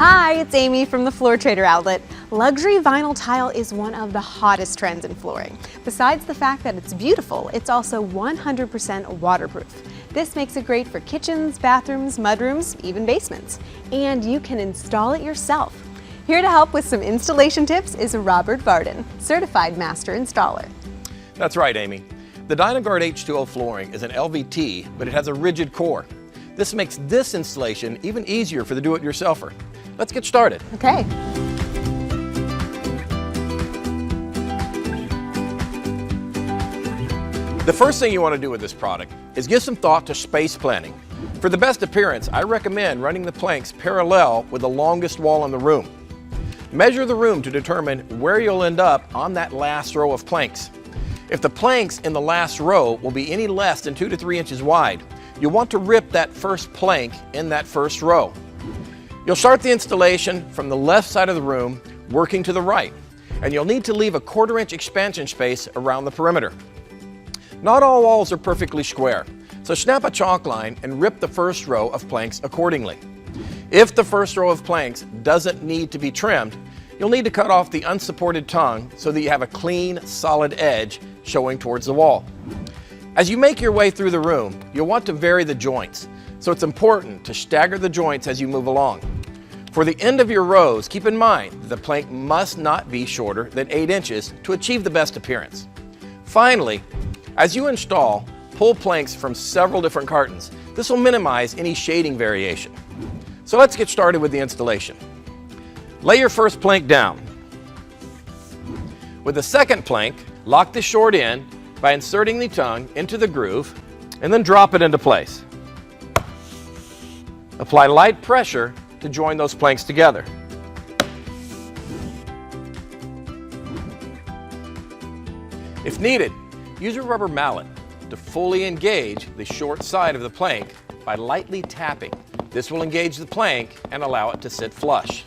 Hi, it's Amy from the Floor Trader outlet. Luxury vinyl tile is one of the hottest trends in flooring. Besides the fact that it's beautiful, it's also 100% waterproof. This makes it great for kitchens, bathrooms, mudrooms, even basements. And you can install it yourself. Here to help with some installation tips is Robert Barden, Certified Master Installer. That's right, Amy. The DynaGuard H2O flooring is an LVT, but it has a rigid core. This makes this installation even easier for the do-it-yourselfer. Let's get started. Okay. The first thing you want to do with this product is give some thought to space planning. For the best appearance, I recommend running the planks parallel with the longest wall in the room. Measure the room to determine where you'll end up on that last row of planks. If the planks in the last row will be any less than 2 to 3 inches wide, you'll want to rip that first plank in that first row. You'll start the installation from the left side of the room, working to the right, and you'll need to leave a 1/4 inch expansion space around the perimeter. Not all walls are perfectly square, so snap a chalk line and rip the first row of planks accordingly. If the first row of planks doesn't need to be trimmed, you'll need to cut off the unsupported tongue so that you have a clean, solid edge showing towards the wall. As you make your way through the room, you'll want to vary the joints, so it's important to stagger the joints as you move along. For the end of your rows, keep in mind that the plank must not be shorter than 8 inches to achieve the best appearance. Finally, as you install, pull planks from several different cartons. This will minimize any shading variation. So let's get started with the installation. Lay your first plank down. With the second plank, lock the short end by inserting the tongue into the groove and then drop it into place. Apply light pressure to join those planks together. If needed, use a rubber mallet to fully engage the short side of the plank by lightly tapping. This will engage the plank and allow it to sit flush.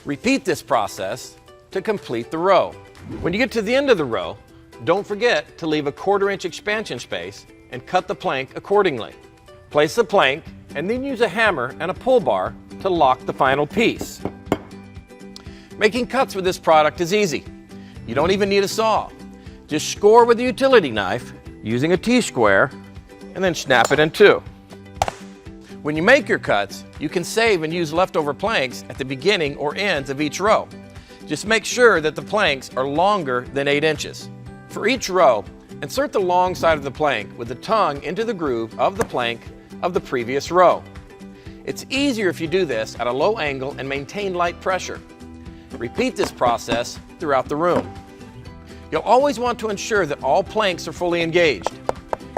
Repeat this process to complete the row. When you get to the end of the row, don't forget to leave a 1/4 inch expansion space and cut the plank accordingly. Place the plank and then use a hammer and a pull bar to lock the final piece. Making cuts with this product is easy. You don't even need a saw. Just score with a utility knife using a T-square and then snap it in two. When you make your cuts, you can save and use leftover planks at the beginning or ends of each row. Just make sure that the planks are longer than 8 inches. For each row, insert the long side of the plank with the tongue into the groove of the plank of the previous row. It's easier if you do this at a low angle and maintain light pressure. Repeat this process throughout the room. You'll always want to ensure that all planks are fully engaged,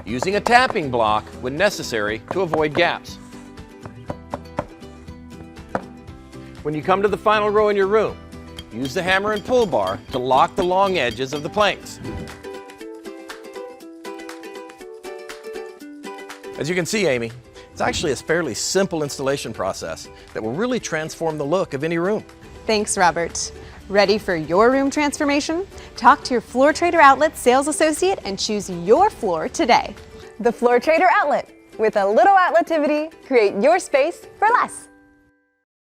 using a tapping block when necessary to avoid gaps. When you come to the final row in your room, use the hammer and pull bar to lock the long edges of the planks. As you can see, Amy, it's actually a fairly simple installation process that will really transform the look of any room. Thanks, Robert. Ready for your room transformation? Talk to your Floor Trader outlet sales associate and choose your floor today. The Floor Trader outlet. With a little outletivity, create your space for less.